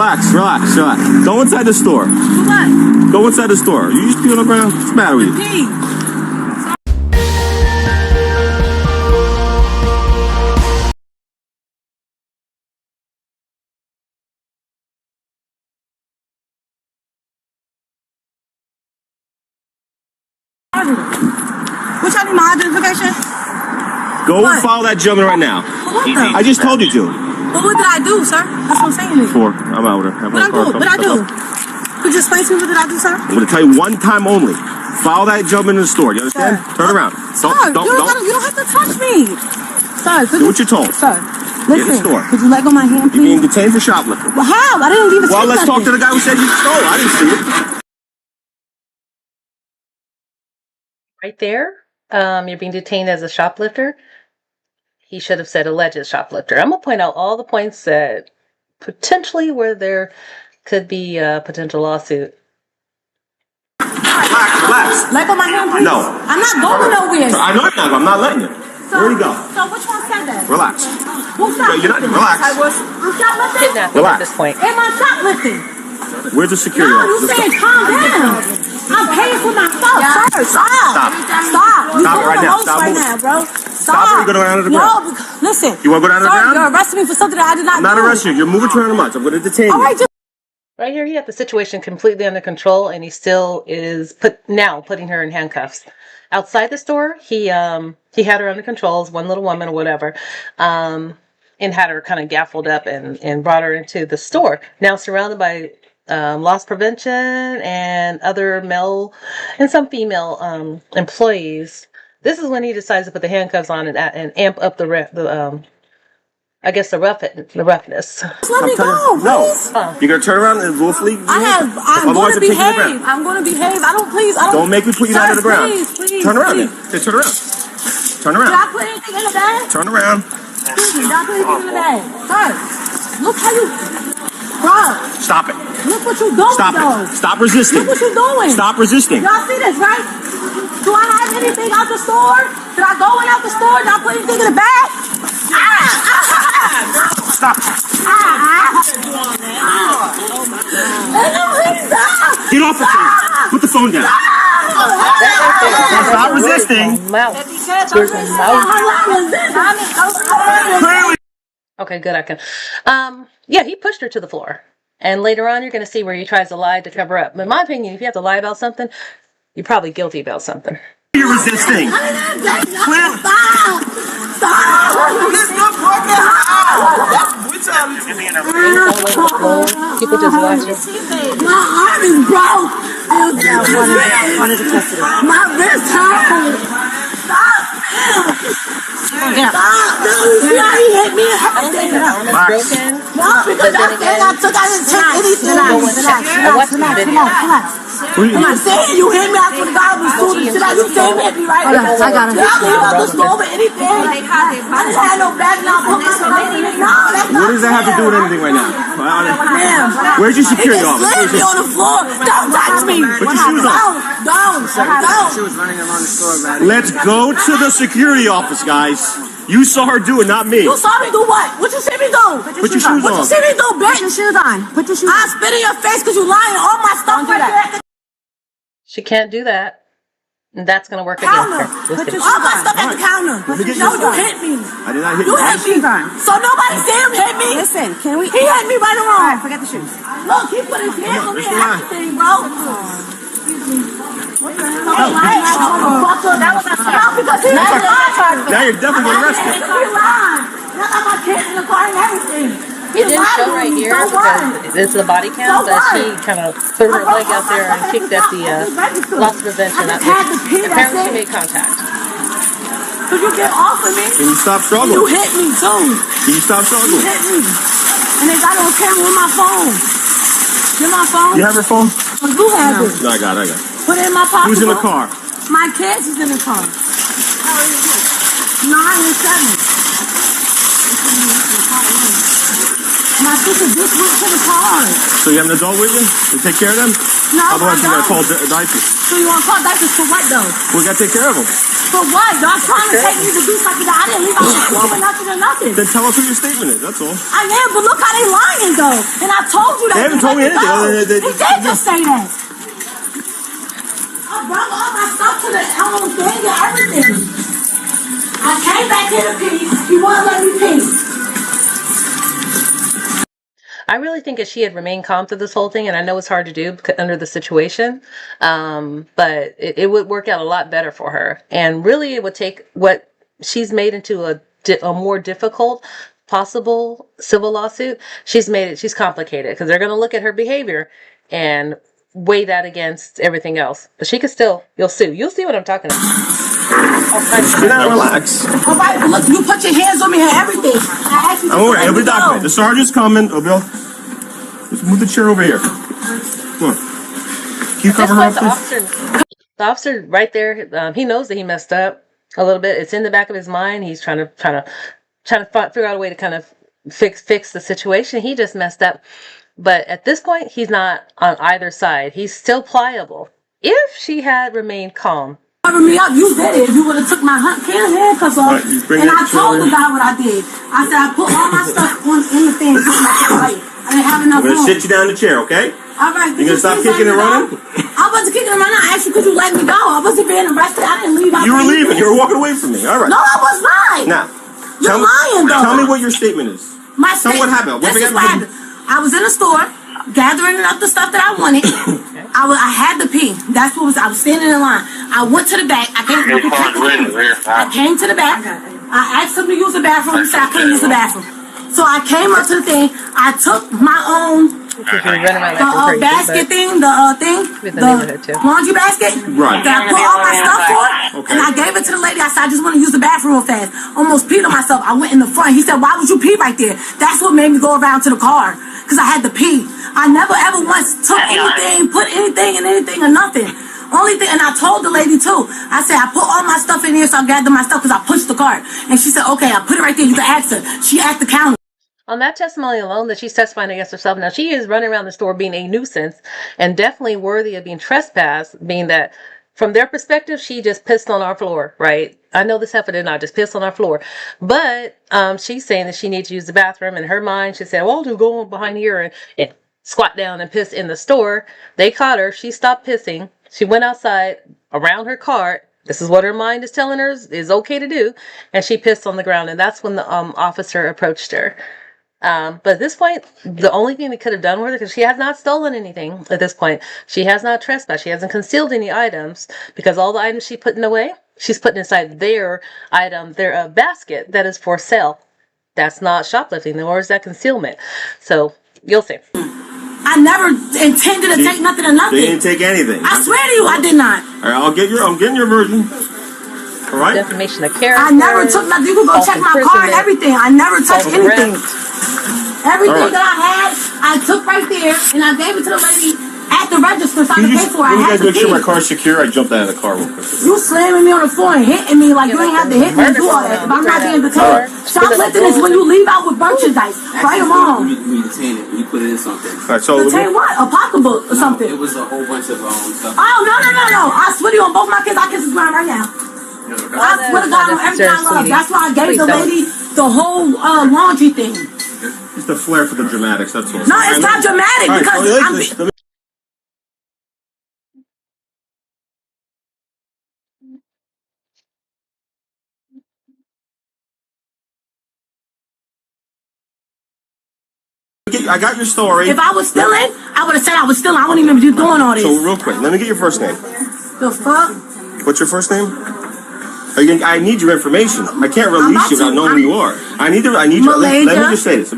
Relax. Go inside the store. What? Go inside the store. You just pee on the ground? What's the matter with you? Pee. What y'all need my identification? Go and follow that gentleman right now. What the? I just told you to. But what did I do, sir? That's what I'm saying. Four. I'm out with her. What I do? Could you explain to me what did I do, sir? I'm going to tell you one time only. Follow that gentleman in the store. You understand? Sir. Turn around. Sir, you don't have to touch me. Sir, do what you're told. Sir, listen. Get in the store. Could you let go of my hand, please? You're being detained for shoplifting. Well, how? I didn't even Well, let's talk to the guy who said you stole. I didn't see it. Right there, you're being detained as a shoplifter. He should have said alleged shoplifter. I'm going to point out all the points that potentially where there could be a potential lawsuit. Relax. Let go of my hand, please. No. I'm not going nowhere. I know you're not. I'm not letting you. Where'd he go? So which one said that? Relax. Who's shoplifting? You're not. Relax. I'm shoplifting? Kidnapping Relax. at this point. Am I shoplifting? Where's the security No, you officer? said calm down. I'm paying for my stuff. Sir, stop. You Stop it right now. Stop Stop now, bro. Stop it. You're going to go down to the ground. No, listen. You want to go down to the ground? You're arresting me for something that I did not do. I'm not arresting you. You're moving 200 months. I'm going to detain you. All right, Right here, he had the situation completely under control, and he still is putting her in handcuffs. Outside the store, he had her under control as one little woman or whatever, and had her kind of gaffled up and brought her into the store. Now surrounded by loss prevention and other male and some female employees. This is when he decides to put the handcuffs on and amp up the roughness. let me go, please. No. You're going to turn around and willfully? I'm going to behave. Don't make me put you down to the ground. Please. Turn around then. Okay, turn around. Turn around. Did I put anything in the bag? Turn around. Did I put anything in the bag? Sir, look how you... Bro. Stop it. Look what you're doing, Stop though. it. Stop resisting. Look what you're doing. Stop resisting. Y'all see this, right? Do I have anything out the store? Did I go in out the store? Did I put anything in the bag? Stop. Get off the phone. Put the phone down. Stop resisting. Okay, good. I can. Yeah, he pushed her to the floor. And later on, you're going to see where he tries to lie to cover up. In my opinion, if you have to lie about something, you're probably guilty about something. You're resisting. People just watch you. My arm is broke. My wrist hurt. Stop. Stop. He hit me. Broken. No, because I didn't take anything. Relax. I'm saying you hit me after the guy was shooting shit out. You saying hit me, right? I got him. Did I leave out the store with anything? I didn't have no bag now. Put my stuff in it. No, that's not. What does that have to do with anything right now? Ma'am. Where's your security officer? He just slammed me on the floor. Don't touch me. Put your shoes on. Don't. She was running along the store, man. Let's go to the security office, guys. You saw her do it, not me. You saw me do what? What you see me do? Put your shoes on. What you see me do, bitch? Put your shoes on. Put your shoes on. I'll spit in your face because you lying. All my stuff right there. She can't do that. And that's going to work against her. All my stuff at the counter. No, you hit me. I did not hit You hit me. So nobody see him hit me? Listen, can we... He hit me right or wrong? All right, forget the shoes. Look, he put his hands on me and everything, bro. What the hell? That was a because he Now you're definitely getting arrested. He lied. I got my kids in the car and everything. It didn't show right here because it's the body cam, but she kind of threw her leg out there and kicked at the loss prevention. Apparently she made contact. Could you get off of me? Can you stop struggling? You hit me too. Can you stop struggling? You hit me. And they got it on camera with my phone. Get my phone? You have your phone? You have it. No, I got it. Put it in my pocket. Who's in the car? My kids is in the car. 9 and 7. My sister just went to the car. So you have an adult with you? You take care of them? No, Otherwise, I you gotta don't. call diapers. So you want to call diapers for what though? We gotta take care of them. For what? Y'all trying to take me to do something that I didn't leave out the store with nothing or nothing. Then tell us what your statement is. That's all. I am, but look how they lying though. And I told you that. They haven't told me anything. He did just say that. I brought all my stuff to the thing and everything. I came back here to pee. He wouldn't let me pee. I really think if she had remained calm through this whole thing, and I know it's hard to do under the situation, but it would work out a lot better for her. And really, it would take what she's made into a more difficult possible civil lawsuit. She's complicated because they're going to look at her behavior and weigh that against everything else. But she could still, you'll see what I'm talking about. You're not relax. All right, but look, you put your hands on me and everything. I asked you to I'm worried. let It'll me be go. documented. The sergeant's coming. Let's move the chair over here. Come on. Can you cover her up, please? The officer right there, he knows that he messed up a little bit. It's in the back of his mind. He's trying to figure out a way to kind of fix the situation. He just messed up. But at this point, he's not on either side. He's still pliable. If she had remained calm. Cover me up, you did it. You would have took my handcuffs off. Right, and I told the guy what I did. I said I put all my stuff in the thing. I didn't have enough I'm going room. to sit you down in the chair, okay? All right. You going to stop kicking and running? I wasn't kicking and running. I asked you, could you let me go? I wasn't being arrested. I didn't leave. You were leaving. You were walking away from me. All right. No, I was not. Now, You're lying, though. Tell me what your statement is. Tell me what happened. This is what happened. I was in a store gathering up the stuff that I wanted. I had to pee. That's what I was standing in line. I went to the back. I came to the back. I asked him to use the bathroom. He said I couldn't use the bathroom. So I came up to the thing. I took my own basket thing, the laundry basket. Right. That I put all my stuff for, and I gave it to the lady. I said, I just want to use the bathroom real fast. Almost peed on myself. I went in the front. He said, why would you pee right there? That's what made me go around to the car, because I had to pee. I never ever once took anything, put anything in anything or nothing. Only thing, and I told the lady too. I said, I put all my stuff in here, so I gathered my stuff because I pushed the cart. And she said, okay, I put it right there. You can ask her. She asked the counter. On that testimony alone, that she's testifying against herself. Now, she is running around the store being a nuisance and definitely worthy of being trespassed, being that from their perspective, she just pissed on our floor, right? I know this heifer did not just piss on our floor. But she's saying that she needs to use the bathroom. In her mind, she said, well, I'll just go behind here and squat down and piss in the store. They caught her. She stopped pissing. She went outside around her cart. This is what her mind is telling her is okay to do. And she pissed on the ground. And that's when the officer approached her. But at this point, the only thing they could have done with her, because she has not stolen anything at this point. She has not trespassed. She hasn't concealed any items, because all the items she's putting away, she's putting inside their basket that is for sale. That's not shoplifting, nor is that concealment. So you'll see. I never intended to take nothing or nothing. They didn't take anything. I swear to you, I did not. All right, I'm getting your version. All right. Defamation of character. I never took nothing. You can go check my car and everything. I never touched anything. Everything that I had, I took right there, and I gave it to the lady at the register so I could pay for it. Can you guys make sure my car's secure? I jumped out of the car real quick. You slamming me on the floor and hitting me like you ain't have to hit me and do all that. If I'm not being detained. Shoplifting is when you leave out with merchandise. Right or wrong? We detained it. We put it in something. All right, so Detain what? A pocketbook or something? It was a whole bunch of stuff. Oh, no. I swear to you, on both my kids, I kiss his ground right now. I swear to God, on everything I love. That's why I gave the lady the whole laundry thing. It's the flair for the dramatics, that's all. No, it's not dramatic because I got your story. if I was stealing, I would have said I was stealing. I wouldn't even be doing all this. So real quick, let me get your first name. The fuck? What's your first name? I need your information. I can't release you without knowing who you are. I need your. Let me just say this.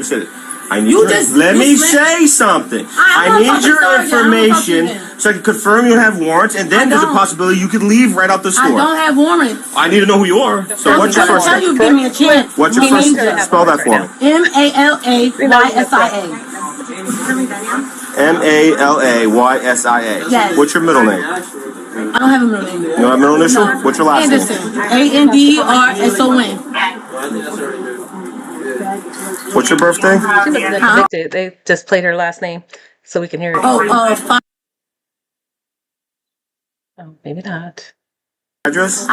I need let me say something. I need your information so I can confirm you have warrants, and then there's a possibility you could leave right out the store. I don't have warrants. I need to know who you are. So what's your first name? Give me a chance. What's your first name? Spell that for me. MALAYSIA. MALAYSIA. Yes. What's your middle name? I don't have a middle name. You don't have a middle initial? What's your last name? Anderson. ANDERSON. What's your birthday? She wasn't convicted. They just played her last name so we can hear it. Oh, maybe not. Address?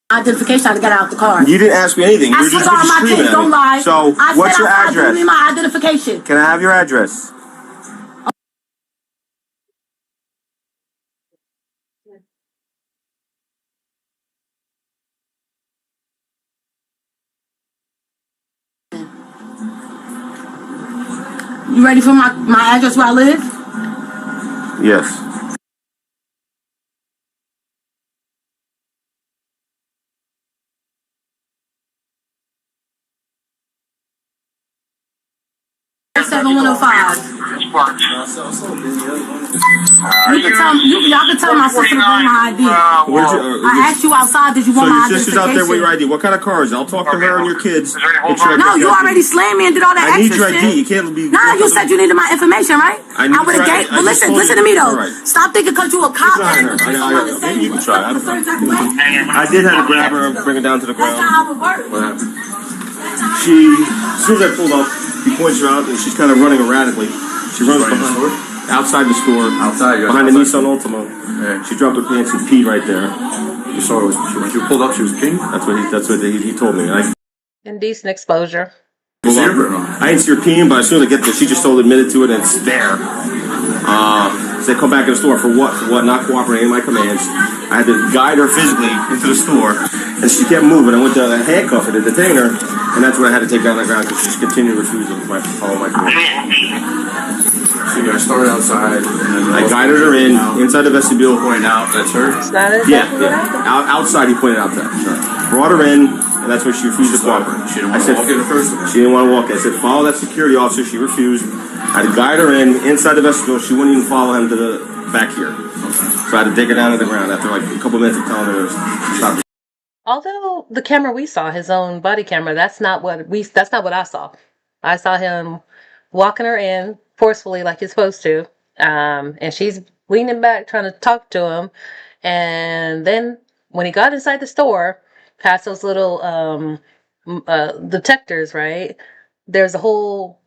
Identification, I had to get out the car. You didn't ask me anything. You I were just swear on my screaming kids, at don't me. lie. So, what's your address? Give me my identification. Can I have your address? You ready for my address where I live? Yes. Y'all can tell my sister to bring my ID. I asked you outside, did you want my identification? So your sister's out there with your ID. What kind of car is it? I'll talk to her and your kids. No, you already slammed me and did all that extra shit. I need your ID. You can't be... No, you said you needed my information, right? I would have gave... But listen to me, though. Stop thinking because you a cop. Maybe you can try. I did have to grab her and bring her down to the ground. That's not how it works. What happened? As soon as I pulled up, he points her out and she's kind of running erratically. She runs outside the store, behind the Nissan Altima. Yeah. She dropped her pants and peed right there. You saw her when she pulled up. She was peeing. That's what he told me. Indecent exposure. I didn't see her peeing, but as soon as I get there, she just totally admitted to it and it's there. So they come back in the store for what? For what? Not cooperating in my commands. I had to guide her physically into the store, and she kept moving. I went to handcuff her to detain her, and that's when I had to take her on the ground because she just continued refusing to follow my commands. So you guys started outside, and I guided her inside the vestibule, pointing out that's her. Yeah. Outside, he pointed out that. Sure. Brought her in, and that's when she refused to cooperate. She didn't want to walk in first. She didn't want to walk in. I said, follow that security officer. She refused. I had to guide her inside the vestibule. She wouldn't even follow him to the back here. So I had to take her down to the ground after like a couple minutes of telling her to stop. Although the camera we saw, his own body camera, that's not what I saw. I saw him walking her in forcefully like he's supposed to. And she's leaning back trying to talk to him. And then when he got inside the store, past those little detectors, right? There's a whole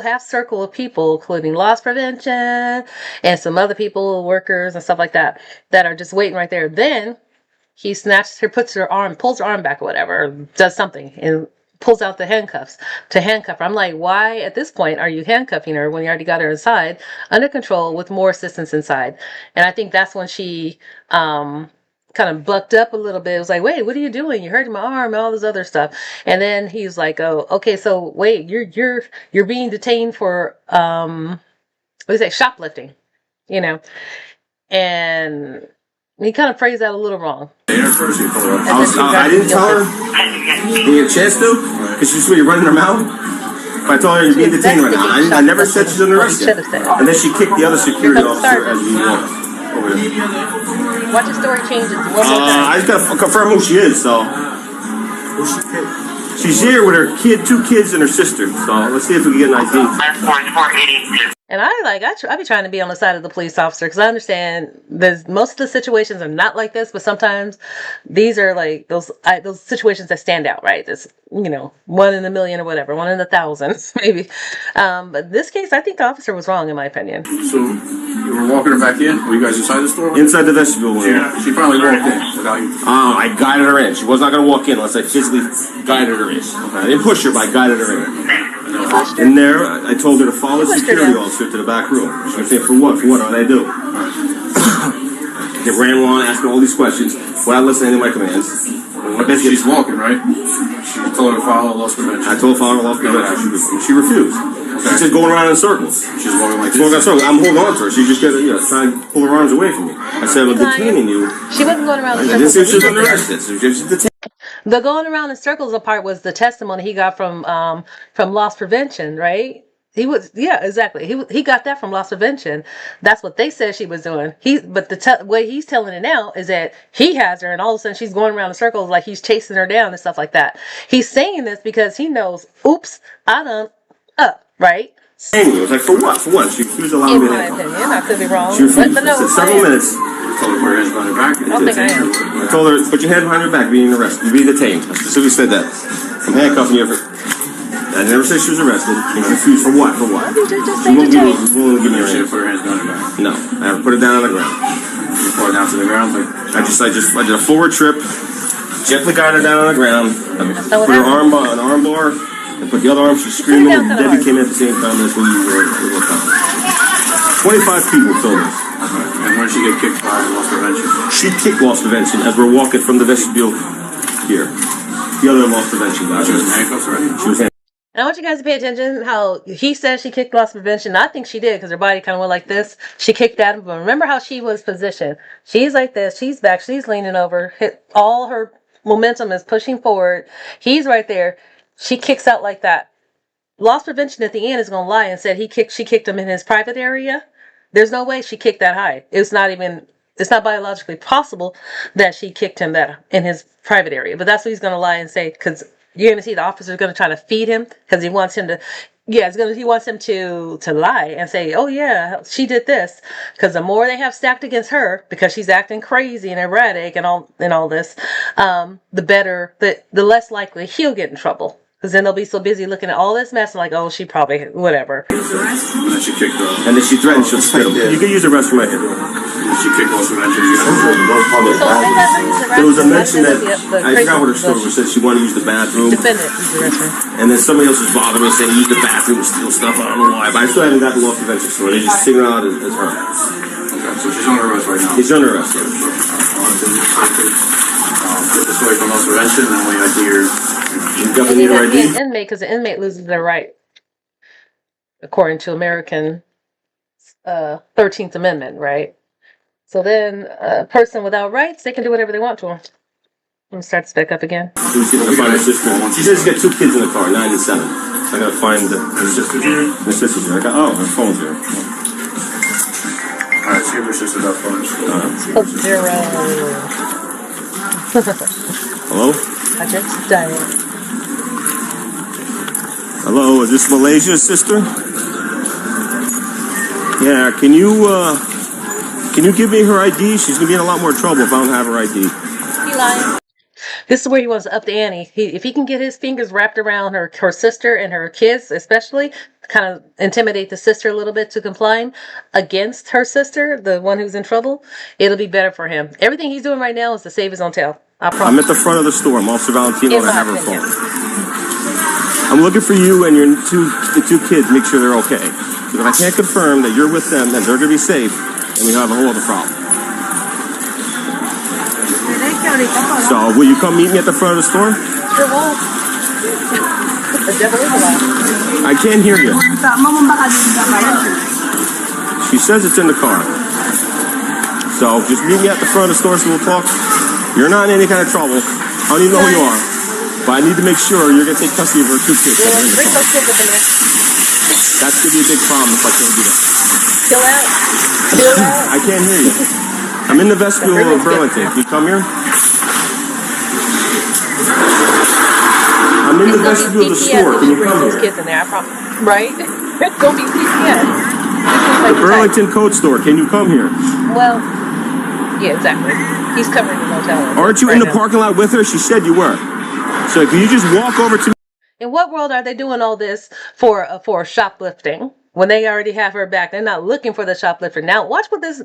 half circle of people, including loss prevention and some other people, workers and stuff like that are just waiting right there. Then he snatches her, pulls her arm back or whatever, or does something and pulls out the handcuffs to handcuff her. I'm like, why at this point are you handcuffing her when you already got her inside under control with more assistance inside? And I think that's when she kind of bucked up a little bit. It was like, wait, what are you doing? You hurt my arm and all this other stuff. And then he's like, oh, okay, so wait, you're being detained for shoplifting, and he kind of phrased that a little wrong. I didn't tell her. You get a chance to? Because she's really running her mouth. If I told her you're being detained right now, I never said she's under arrest yet. And then she kicked the other security officer as we walked over there. Watch the story changes. I just gotta confirm who she is. So she's here with her two kids and her sister. So let's see if we can get an ID. And I be trying to be on the side of the police officer because I understand most of the situations are not like this, but sometimes these are like those situations that stand out, right? This 1 in a million or whatever, 1 in 1,000 maybe. But this case, I think the officer was wrong in my opinion. So you were walking her back in? Were you guys inside the store? Inside the vestibule. Yeah, she probably walked in without you. I guided her in. She was not going to walk in unless I physically guided her in. Okay. I didn't push her, but I guided her in. In there, I told her to follow the security officer to the back room. She was saying, for what? For what? What did I do? They ran along, asking all these questions without listening to my commands. She's walking, right? She told her to follow loss prevention. I told her to follow loss prevention. She refused. Okay. She's just going around in circles. She's walking like this. I'm holding on to her. She just trying to pull her arms away from me. I said, I'm detaining you. She wasn't going around in circles. I didn't say she was under arrest. The going around in circles part was the testimony he got from loss prevention, right? Exactly. He got that from loss prevention. That's what they said she was doing. But the way he's telling it now is that he has her, and all of a sudden she's going around in circles like he's chasing her down and stuff like that. He's saying this because he knows, oops, I done up, right? It was like, for what? For what? She was allowing me to. In my opinion, I could be wrong. She refused. But no, several minutes. I told her put her hands behind her back. I don't think I am. I told her, put your hand behind your back, being arrested. You're being detained. I specifically said that. I'm handcuffing you. I never said she was arrested. She refused. For what? For what? She won't give me her hand. Put her hands behind her back. No. I put her down on the ground. You put her down to the ground? I did a forward trip. Gently got her down on the ground. Put her arm on an arm bar and put the other arm. She's screaming. And Debbie came in at the same time. That's when you were 25 people told us. And when did she get kicked by loss prevention? She kicked loss prevention as we're walking from the vestibule here. The other loss prevention guy. She was in handcuffs already? She was handcuffed. And I want you guys to pay attention how he says she kicked loss prevention. I think she did because her body kind of went like this. She kicked at him, but remember how she was positioned. She's like this. She's back. She's leaning over. All her momentum is pushing forward. He's right there. She kicks out like that. Loss prevention at the end is going to lie and said she kicked him in his private area. There's no way she kicked that high. It's not biologically possible that she kicked him that in his private area. But that's what he's going to lie and say because you're going to see the officer's going to try to feed him because he wants him to, he wants him to lie and say, oh yeah, she did this. Because the more they have stacked against her, because she's acting crazy and erratic and all this, the better, the less likely he'll get in trouble. Because then they'll be so busy looking at all this mess and like, oh, she probably, whatever. And then she kicked her. And then she threatened she'll spit him. You can use the restroom right here. She kicked loss prevention. There was a mention that, I forgot what her story was, said she wanted to use the bathroom. Defendant use the restroom. And then somebody else was bothering me saying use the bathroom to steal stuff. I don't know why, but I still haven't got the loss prevention story. They just single out as her. Okay, so she's under arrest right now. He's under arrest. Get this way from loss prevention, and then we have here. You definitely need her ID. An inmate, because the inmate loses their right, according to American 13th Amendment, right? So then a person without rights, they can do whatever they want to them. Let me start this back up again. She says she's got 2 kids in the car, 9 and 7. So I gotta find the sister's here. The sister's here. Her phone's here. Alright, see if her sister's up phone. Zero. Hello? I just died. Hello, is this Malaysia's sister? Yeah, can you give me her ID? She's gonna be in a lot more trouble if I don't have her ID. He lying. This is where he wants to up the ante. If he can get his fingers wrapped around her sister and her kids, especially, kind of intimidate the sister a little bit to complying against her sister, the one who's in trouble, it'll be better for him. Everything he's doing right now is to save his own tail. I promise. I'm at the front of the store. I'm Officer Valentino and I have her phone. I'm looking for you and the two kids. Make sure they're okay. Because if I can't confirm that you're with them and they're going to be safe, then we have a whole other problem. So, will you come meet me at the front of the store? Sure won't. The devil is alive. I can't hear you. She says it's in the car. So, just meet me at the front of the store so we'll talk. You're not in any kind of trouble. I don't even know who you are. But I need to make sure you're going to take custody of her 2 kids. Bring those kids up in there. That's going to be a big problem if I can't do that. Chill out. Chill out. I can't hear you. I'm in the vestibule of Burlington. Can you come here? I'm in the vestibule of the store. Can you come those here? kids in there, I promise. Right? It's going to be PCS. The Burlington Code Store. Can you come here? Well, yeah, exactly. He's covering the motel. Aren't you in the parking lot with her? She said you were. So can you just walk over to me? In what world are they doing all this for shoplifting when they already have her back? They're not looking for the shoplifter. Now, watch what this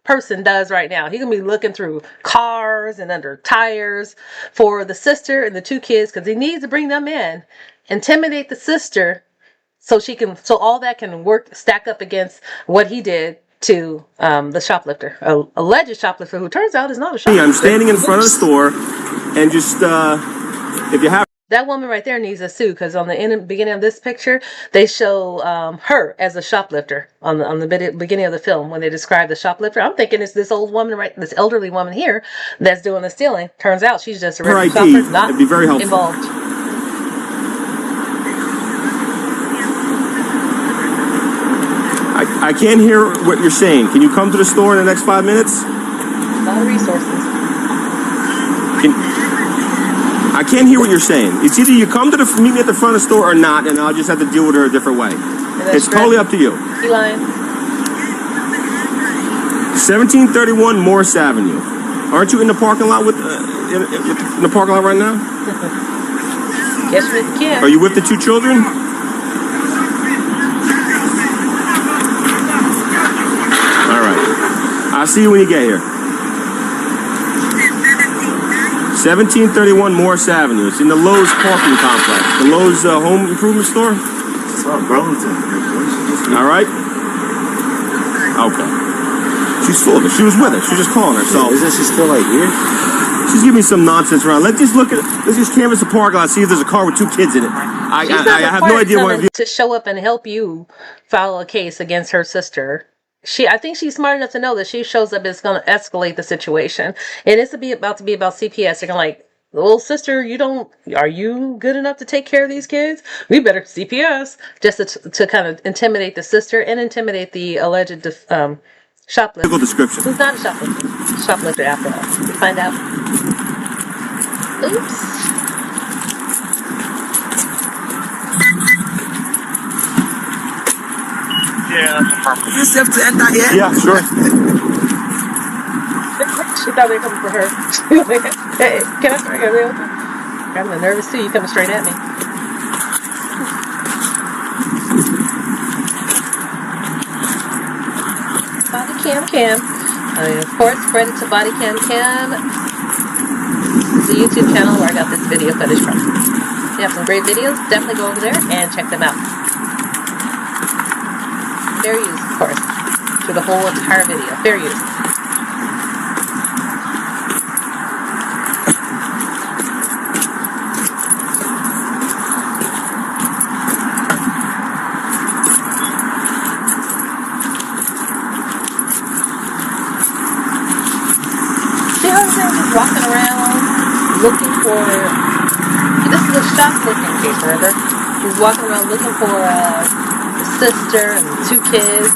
person does right now. He's going to be looking through cars and under tires for the sister and the 2 kids because he needs to bring them in, intimidate the sister so all that can stack up against what he did to the shoplifter, alleged shoplifter who turns out is not a shoplifter. I'm standing in front of the store and just, if you have... That woman right there needs a sue because on the beginning of this picture, they show her as a shoplifter on the beginning of the film when they describe the shoplifter. I'm thinking it's this old woman, this elderly woman here that's doing the stealing. Turns out she's just a regular shoplifter, not it'd be very helpful. Involved. I can't hear what you're saying. Can you come to the store in the next 5 minutes? A lot of resources. I can't hear what you're saying. It's either you come to meet me at the front of the store or not, and I'll just have to deal with her a different way. It's totally up to you. You lying? 1731 Morse Avenue. Aren't you in the parking lot in the parking lot right now? Yes, we can. Are you with the 2 children? All right. I'll see you when you get here. 1731 Morse Avenue. It's in the Lowe's parking complex. The Lowe's home improvement store. It's on Burlington. All right. Okay. She's full of it. She was with her. She's just calling her. So isn't she still like here? she's giving me some nonsense around. Let's just canvass the parking lot, see if there's a car with 2 kids in it. I have no idea what to show up and help you file a case against her sister. I think she's smart enough to know that she shows up, it's going to escalate the situation. And it's about to be about CPS. They're going to like, well, sister, are you good enough to take care of these kids? We better CPS, just to kind of intimidate the sister and intimidate the alleged shoplifter. description. Who's not a shoplifter after all. We find out. Oops. Yeah, you step to enter here? Yeah, sure. She thought they were coming for her. She was like, hey, can I start real quick? I'm nervous too. You coming straight at me. Body cam. Of course, spread it to body cam. It's a YouTube channel where I got this video footage from. They have some great videos. Definitely go over there and check them out. Fair use, of course, through the whole entire video. Fair use. See how he's just walking around looking for. This is a shoplifting case, remember? He's walking around looking for sister and 2 kids.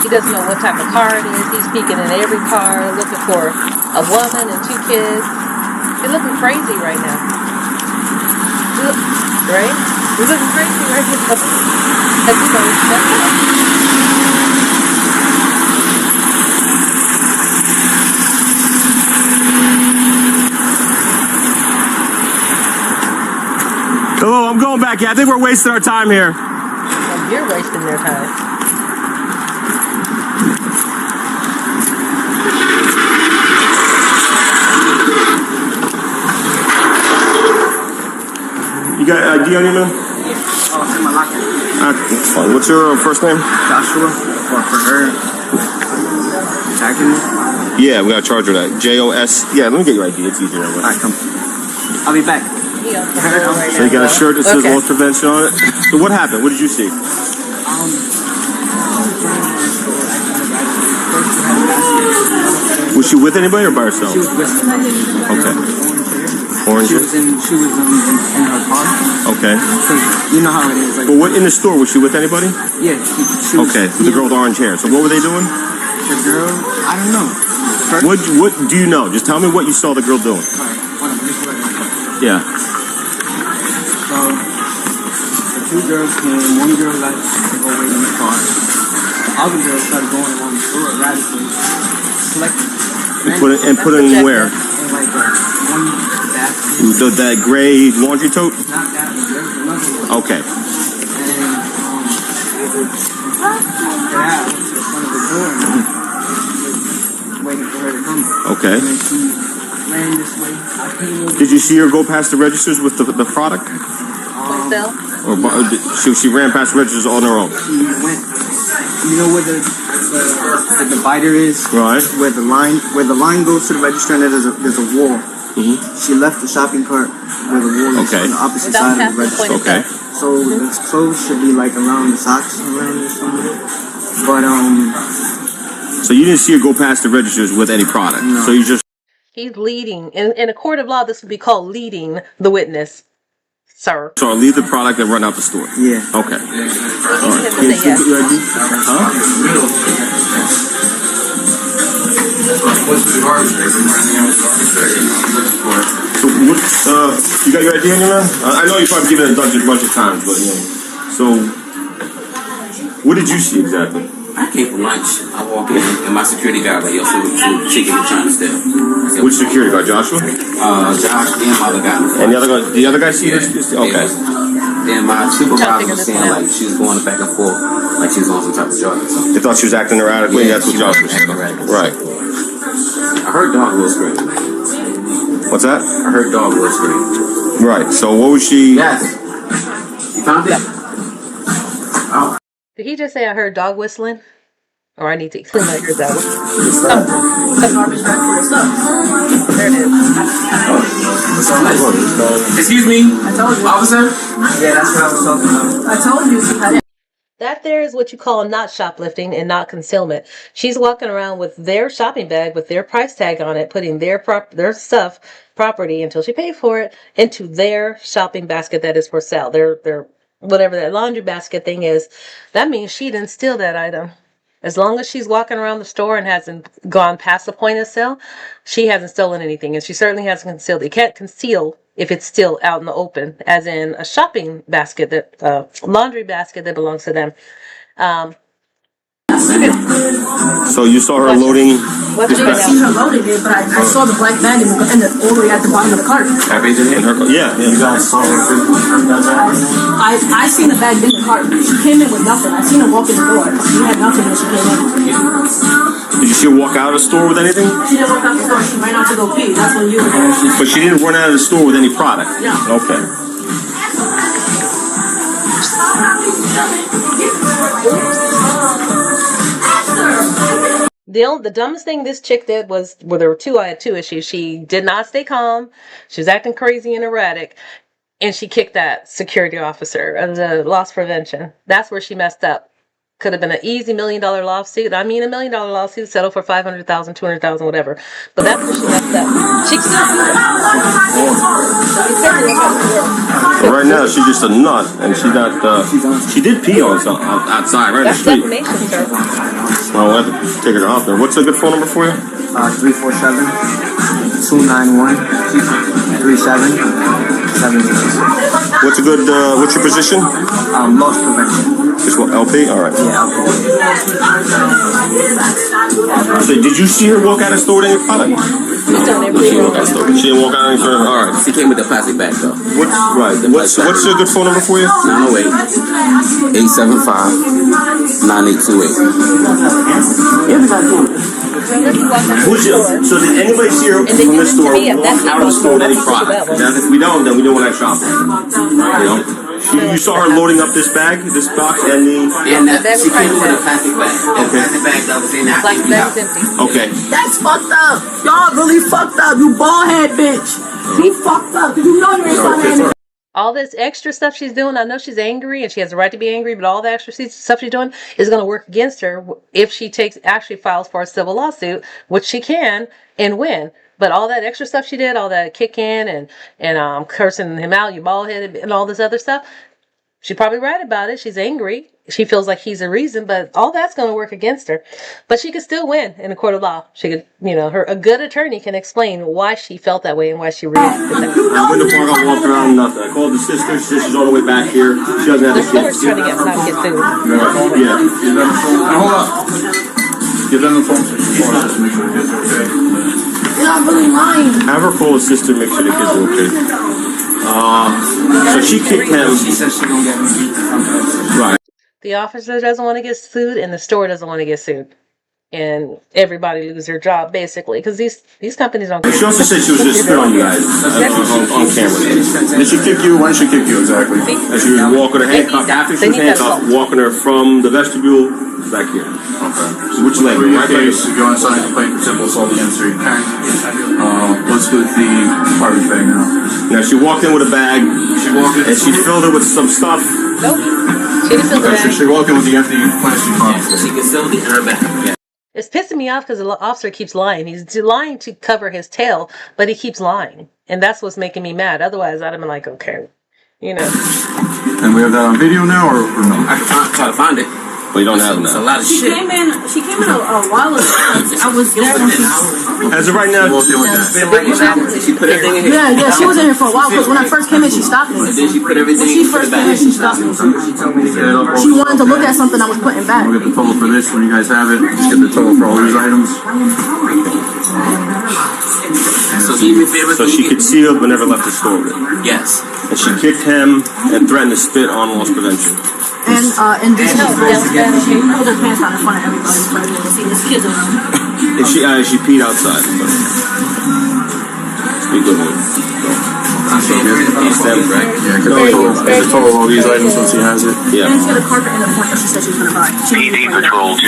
He doesn't know what type of car it is. He's peeking in every car looking for a woman and 2 kids. He's looking crazy right now. Right? He's looking crazy right now. As you know, that's it. Hello, I'm going back. Yeah, I think we're wasting our time here. You're wasting their time. You got ID on you, man? Oh, it's in my locker. That's fine. What's your first name? Joshua. For her attacking me? Yeah, we got to charge her that. JOS. Yeah, let me get your ID. It's easier. Alright, come. I'll be back. So you got a shirt that says loss prevention on it? So what happened? What did you see? Was she with anybody or by herself? She was with somebody. Okay. Orange. She was in her car. Okay. So you know how it is. Like, But what in the store? Was she with anybody? yeah, she was. Okay, the girl with orange hair. So what were they doing? The girl, I don't know. What do you know? Just tell me what you saw the girl doing. Alright, hold on, just wait. Yeah. So the 2 girls came. One girl left to go wait in the car. The other girl started going around the store erratically, collecting. And put it in where? In like one basket. That gray laundry tote? Not that one. There was another one. Okay. And after that, I went to the front of the door and I was waiting for her to come. Okay. And then she ran this way. I came over. Did you see her go past the registers with the product? Still? Or she ran past the registers on her own? She went. You know where the divider is? Right. Where the line goes to the register and there's a wall. Mm-hmm. She left the shopping cart where the wall is on the opposite side of the register. Okay. So the clothes should be like around the socks around or something. But So you didn't see her go past the registers with any product. No. So you just. He's leading. In a court of law, this would be called leading the witness, sir. So leave the product and run out the store. yeah. Okay. All right. So what? You got your ID on you, man? I know you've probably given it a bunch of times, but you know. So what did you see exactly? I came from lunch. I walk in, and my security guard like, yo, so chicken you're trying to steal. I said, Which security guard, Joshua? Josh and my other guy. And the other guy see this? Okay. Then my supervisor was saying like she was going back and forth, like she was on some type of drug or something. They thought she was acting erratically. Yeah, That's what she Joshua was said. acting erratic. Right. I heard dog was great. What's that? I heard dog whispering. Right. So what was she? Yes. You found it? Oh. Did he just say I heard dog whistling? Or I need to explain what I heard that one. There it is. Excuse me, I told you. officer? Yeah, that's what I was talking about. I told you. That there is what you call not shoplifting and not concealment. She's walking around with their shopping bag with their price tag on it, putting their stuff, property until she paid for it, into their shopping basket that is for sale. Their whatever that laundry basket thing is. That means she didn't steal that item. As long as she's walking around the store and hasn't gone past the point of sale, she hasn't stolen anything, and she certainly hasn't concealed. You can't conceal if it's still out in the open, as in a shopping basket, that laundry basket that belongs to them. So you saw her loading. I didn't see her loading it, but I saw the black bag and all the way at the bottom of the cart. In her, yeah. You guys saw her. I seen the bag in the cart. She came in with nothing. I seen her walk in the door. She had nothing when she came in. Did you see her walk out of the store with anything? She didn't walk out the store. She ran out to go pee. That's when you were there. But she didn't run out of the store with any product? No. Okay. The dumbest thing this chick did was, well, I had two issues. She did not stay calm. She was acting crazy and erratic. And she kicked that security officer of the loss prevention. That's where she messed up. Could have been an easy $1 million lawsuit. I mean, $1 million lawsuit settled for $500,000, $200,000, whatever. But that's where she messed up. She Well, right now she's just a nut, and she got she did pee on something outside, right in the That's street. defamation, sir. Well, we'll have to take her off there. What's a good phone number for you? 347-291-3776. What's a good? What's your position? Loss prevention. Just what, LP? All right. Yeah, So did you see her walk out of the store with any product? She's done everything wrong. She didn't walk out of the store. All right. She came with the plastic bag though. What's a good phone number for you? 908-875-9828. So did anybody see her from the store walk out of the store with any product? If we don't, then we don't want that shopping. You know? You saw her loading up this bag, this box, and the... She came with a plastic bag. A plastic bag that was in that. Plastic bag was empty. Okay. That's fucked up. Y'all really fucked up. You bald head bitch. He fucked up. You know you ain't trying to. All this extra stuff she's doing, I know she's angry and she has the right to be angry, but all the extra stuff she's doing is going to work against her if she actually files for a civil lawsuit, which she can and win. But all that extra stuff she did, all that kicking and cursing him out, you bald headed, and all this other stuff, she's probably right about it. She's angry. She feels like he's a reason, but all that's going to work against her. But she could still win in a court of law. She could, a good attorney can explain why she felt that way and why she reacted that way. I went to park, I walked around, nothing. I called the sister. She's all the way back here. She doesn't have The the kids. store's trying to get not get food. Yeah. Hold up. Give them the phone. You're not really lying. Have her call the sister, make sure the kids are okay. So she kicked him. She said she gonna get me. Right. The officer doesn't want to get sued, and the store doesn't want to get sued. And everybody loses their job, basically, because these companies don't get She also said she was just spit on you guys on camera. Did she kick you? When did she kick you exactly? As she was walking her handcuffed, after she was handcuffed, walking her from the vestibule back here. Okay. So which leg? For your Right leg? case, you go inside and complain for simple assault against her. What's with the garbage bag now? Now she walked in with a bag. She walked in. And she filled it with some stuff. Nope. She didn't fill the Okay, so bag. she walked in with the empty plastic box. She concealed it in her bag. Yeah. It's pissing me off because the officer keeps lying. He's lying to cover his tail, but he keeps lying. And that's what's making me mad. Otherwise, I'd have been like, okay, And we have that on video now, or no? I can try to find it. But you don't have It's a that. lot of She shit. came in a while ago. I was there when she... As of right now, Walked in with that. She put everything in here. Yeah, she was in here for a while, because when I first came in, she stopped me. And then she put everything When she in the first came in, bag. she stopped me. She told me to get it up. She wanted to look at something I was putting back. We'll get the total for this when you guys have it. Just get the total for all these items. So do me a favor. so she concealed but never left the store with it. Yes. And she kicked him and threatened to spit on loss prevention. And this she pulled her pants down in front of everybody so everyone could see. There's kids around. And she peed outside. Speak with me. It's a total of all these items once he has it. Yeah. And she had a carpet in the front that she said she was going to buy. PD Patrol 2.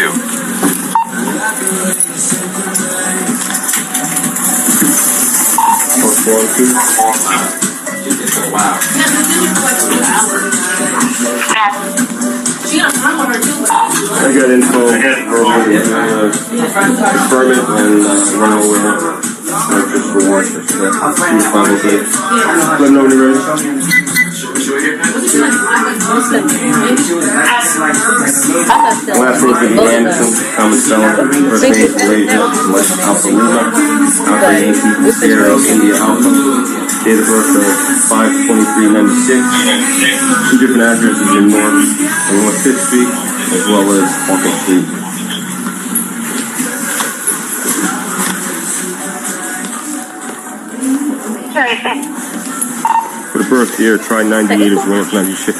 Wow. I got info. Confirm it and run over. Just for one. Let me know when you're ready. Last name Vicky Anderson, Common Seller, first name Malaysia, Alpha Lima, Alpha Yankee, Sierra, India Alpha, date of birth of 5/23/96, two different addresses in North 5th Street, as well as Walker Street. For the birth year, try 98 as well as 96.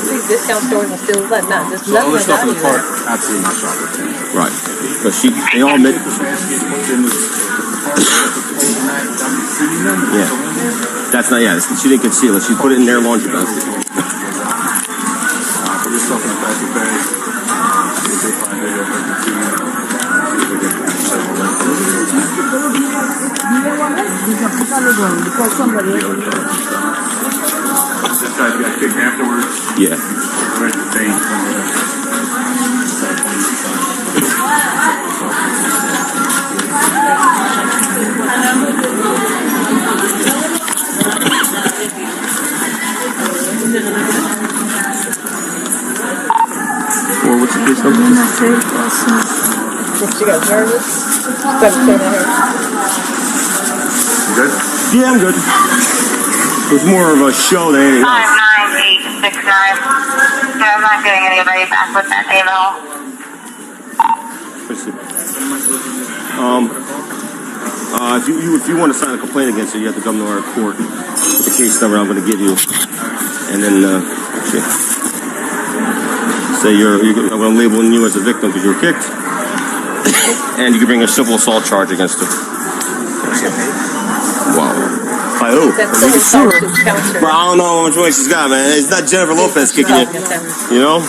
These discount stores are still like not just So all nothing this stuff in the value cart, there. absolutely not shoplifting. Right. But they all admit. Yeah. That's not, yeah, she didn't conceal it. She put it in their laundry basket. Put this stuff in a plastic bag. See if they find it. This guy got kicked afterwards. Yeah. Right, the thing. Or what's the case number? She got nervous. You good? Yeah, I'm good. It was more of a show than anything else. 59869. Yeah, I'm not getting anybody back with that name at all. Let's see. If you want to sign a complaint against her, you have to come to our court with the case number I'm going to give you, and then say I'm going to label you as a victim because you were kicked, and you can bring a civil assault charge against her. Wow. By who? That's You can sue her. counter. Bro, I don't know how much weight she's got, man. It's not Jennifer Lopez kicking you. You know?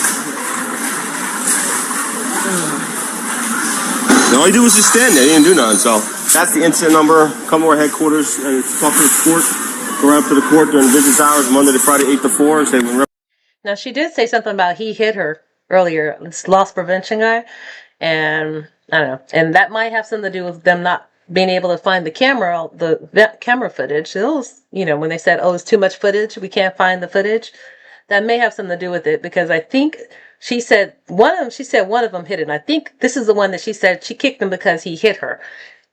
All you do was just stand there. You didn't do nothing. So that's the incident number. Come to our headquarters and talk to the court. Go right up to the court during business hours, Monday to Friday, 8 to 4. And say, Now, she did say something about he hit her earlier, this loss prevention guy. And I don't know. And that might have something to do with them not being able to find the camera footage. It was, when they said, oh, it's too much footage, we can't find the footage. That may have something to do with it because I think she said one of them hit it. And I think this is the one that she said she kicked him because he hit her.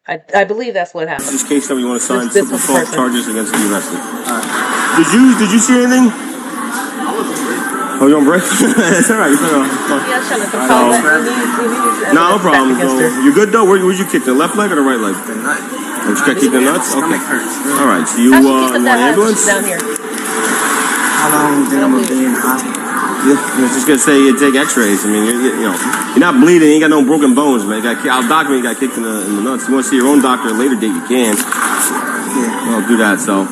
I believe that's what happened. this case number, you want to sign This civil was the assault person. charges against the arrested. Did you see anything? Oh, you on break? That's all right. Yeah, trying to control that. No problem. You good though? Where'd you kick? The left leg or the right leg? The nut. Oh, you got kicked in the nuts? Okay. Stomach hurts. All right. So you How'd she want get that ambulance? down here? How long did I be in the hospital? Yeah, I was just gonna say you take X-rays. I mean, you're not bleeding. You ain't got no broken bones, man. I'll document you got kicked in the nuts. You want to see your own doctor at a later date? You can. I'll do that. So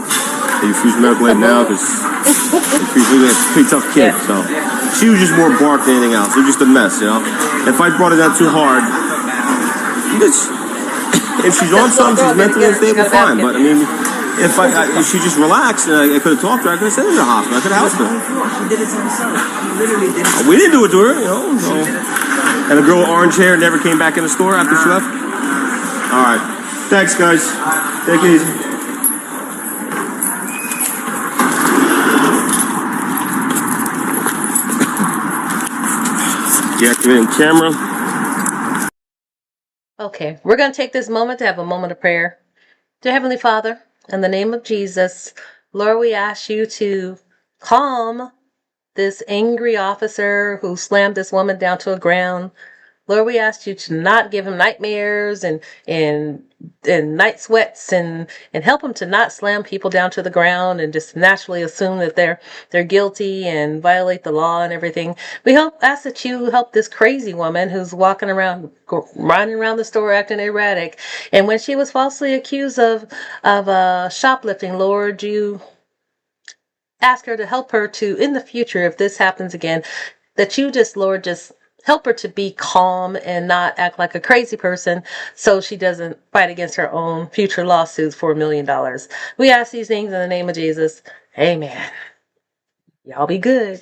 you refuse medical aid now because it's a pretty tough kid. Yeah. So she was just more bark than anything else. It was just a mess, If I brought it down too hard, if she's on something, she's mentally unstable, fine. But I mean, if she just relaxed and I could have talked to her, I could have sent her to the hospital. I could have helped her. She did it to herself. She literally did it. We didn't do it to her, So. And the girl with orange hair never came back in the store after she left? All right. Thanks, guys. Take it easy. Deactivating camera. Okay, we're going to take this moment to have a moment of prayer. Dear Heavenly Father, in the name of Jesus, Lord, we ask you to calm this angry officer who slammed this woman down to the ground. Lord, we ask you to not give him nightmares and night sweats and help them to not slam people down to the ground and just naturally assume that they're guilty and violate the law and everything. We ask that you help this crazy woman who's running around the store acting erratic. And when she was falsely accused of shoplifting, Lord, you ask her to help her to, in the future, if this happens again, that you just, Lord, just help her to be calm and not act like a crazy person so she doesn't fight against her own future lawsuits for $1 million. We ask these things in the name of Jesus. Amen. Y'all be good.